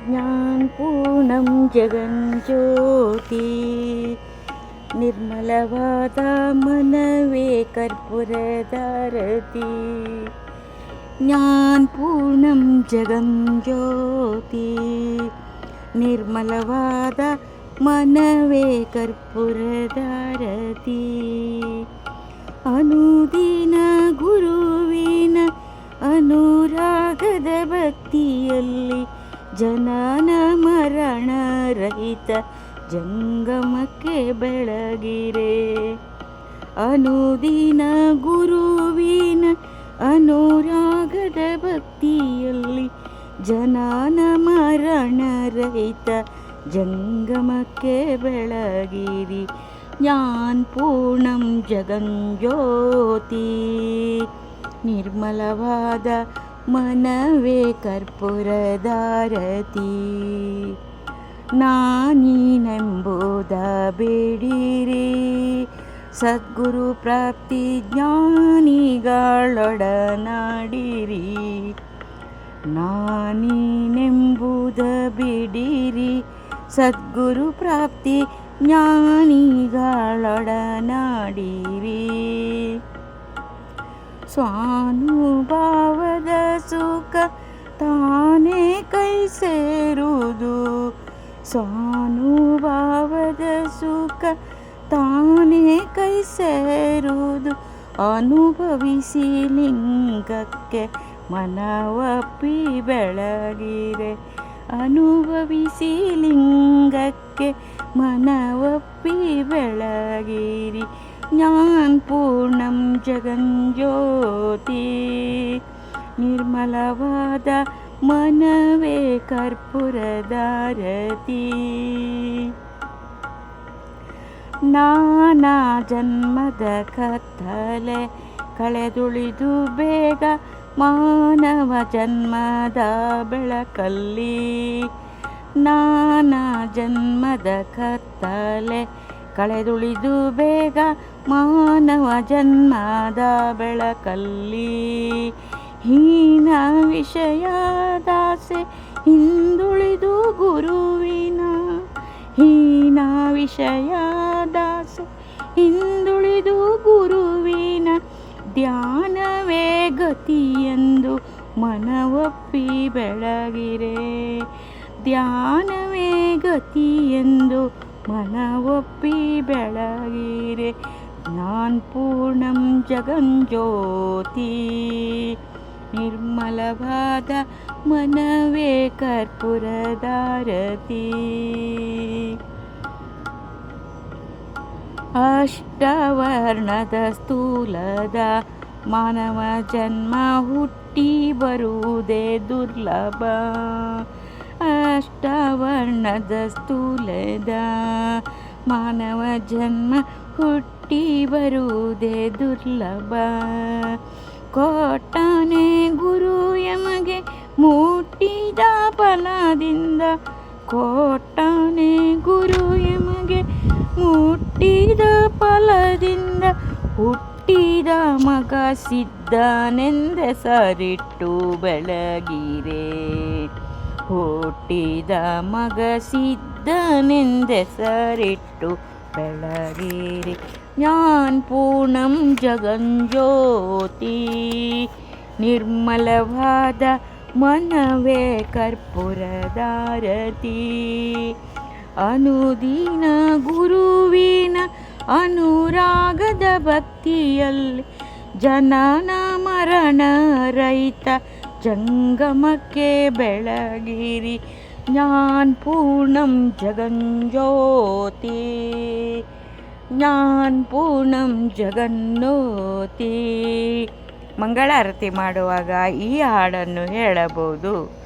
ಜ್ಞಾನಪೂರ್ಣಂ ಜಗಜ್ಯೋತಿ ನಿರ್ಮಲವಾದ ಮನವೇ ಕರ್ಪೂರದಾರತಿ. ಜ್ಞಾನಪೂರ್ಣಂ ಜಗಜ್ಯೋತಿ ನಿರ್ಮಲವಾದ ಮನವೇ ಕರ್ಪೂರದಾರತಿ. ಅನುದಿನ ಗುರುವಿನ ಅನುರಾಗದ ಭಕ್ತಿಯಲ್ಲಿ ಜನನ ಮರಣ ರಹಿತ ಜಂಗಮಕ್ಕೆ ಬೆಳಗಿರೆ. ಅನುದಿನ ಗುರುವಿನ ಅನುರಾಗದ ಭಕ್ತಿಯಲ್ಲಿ ಜನನ ಮರಣ ರಹಿತ ಜಂಗಮಕ್ಕೆ ಬೆಳಗಿರಿ. ಜ್ಞಾನಪೂರ್ಣಂ ಜಗಜ್ಯೋತಿ ನಿರ್ಮಲವಾದ ಮನವೇ ಕರ್ಪೂರದಾರತಿ. ನಾನೀನೆಂಬುದ ಬೇಡಿರಿ ಸದ್ಗುರು ಪ್ರಾಪ್ತಿ ಜ್ಞಾನಿಗಳೊಡನಾಡಿರಿ. ನಾನೀನೆಂಬುದ ಬಿಡಿರಿ ಸದ್ಗುರು ಪ್ರಾಪ್ತಿ ಜ್ಞಾನಿಗಳೊಡನಾಡಿರಿ. ಸ್ವಾನುಭಾವದ ಸುಖ ತಾನೇ ಕೈ ಸೇರುವುದು. ಸ್ವಾನುಭಾವದ ಸುಖ ತಾನೇ ಕೈ ಸೇರುವುದು. ಅನುಭವಿಸಿ ಲಿಂಗಕ್ಕೆ ಮನವಪ್ಪಿ ಬೆಳಗಿರೆ. ಅನುಭವಿಸಿ ಲಿಂಗಕ್ಕೆ ಮನವಪ್ಪಿ ಬೆಳಗಿರಿ. ಜ್ಞಾನಪೂರ್ಣಂ ಜಗಜ್ಯೋತಿ ನಿರ್ಮಲವಾದ ಮನವೇ ಕರ್ಪೂರದಾರತಿ. ನಾನಾ ಜನ್ಮದ ಕತ್ತಲೆ ಕಳೆದುಳಿದು ಬೇಗ ಮಾನವ ಜನ್ಮದ ಬೆಳಕಲ್ಲಿ. ನಾನಾ ಜನ್ಮದ ಕತ್ತಲೆ ಕಳೆದುಳಿದು ಬೇಗ ಮಾನವ ಜನ್ಮದ ಬೆಳಕಲ್ಲಿ. ಹೀನ ವಿಷಯದಾಸೆ ಹಿಂದುಳಿದು ಗುರುವಿನ. ಹೀನ ವಿಷಯದಾಸೆ ಹಿಂದುಳಿದು ಗುರುವಿನ ಧ್ಯಾನವೇ ಗತಿಯೆಂದು ಮನವಪ್ಪಿ ಬೆಳಗಿರೆ. ಧ್ಯಾನವೇ ಗತಿಯೆಂದು ಮನವಪ್ಪಿ ಬೆಳಗಿರೆ. ಜ್ಞಾನಪೂರ್ಣಂ ಜಗಜ್ಯೋತಿ ನಿರ್ಮಲವಾದ ಮನವೇ ಕರ್ಪೂರದಾರತಿ. ಅಷ್ಟವರ್ಣದ ಸ್ಥೂಲದ ಮಾನವ ಜನ್ಮ ಹುಟ್ಟಿ ಬರುವುದೇ ದುರ್ಲಭ. ಅಷ್ಟವರ್ಣದ ಸ್ಥೂಲದ ಮಾನವ ಜನ್ಮ ಹುಟ್ಟಿ ಬರುವುದೇ ದುರ್ಲಭ. ಕೊಟ್ಟನೆ ಗುರು ಯಮಗೆ ಮುಟ್ಟಿದ ಫಲದಿಂದ. ಕೊಟ್ಟನೆ ಗುರು ಯಮಗೆ ಮುಟ್ಟಿದ ಫಲದಿಂದ ಹುಟ್ಟಿದ ಮಗ ಸಿದ್ಧನೆಂದೆಸರಿಟ್ಟು ಬೆಳಗಿರೆ. ಹುಟ್ಟಿದ ಮಗ ಸಿದ್ಧನೆಂದೆಸರಿಟ್ಟು ಬೆಳಗಿರೆ. ಜ್ಞಾನಪೂರ್ಣಂ ಜಗಜ್ಯೋತಿ ನಿರ್ಮಲವಾದ ಮನವೇ ಕರ್ಪೂರದಾರತಿ. ಅನುದಿನ ಗುರುವಿನ ಅನುರಾಗದ ಭಕ್ತಿಯಲ್ಲಿ ಜನನ ಮರಣ ರಹಿತ ಜಂಗಮಕ್ಕೆ ಬೆಳಗಿರಿ. ಜ್ಞಾನಪೂರ್ಣಂ ಜಗಜ್ಯೋತಿ ಜ್ಞಾನಪೂರ್ಣಂ ಜಗಜ್ಯೋತಿ. ಮಂಗಳಾರತಿ ಮಾಡುವಾಗ ಈ ಹಾಡನ್ನು ಹೇಳಬಹುದು.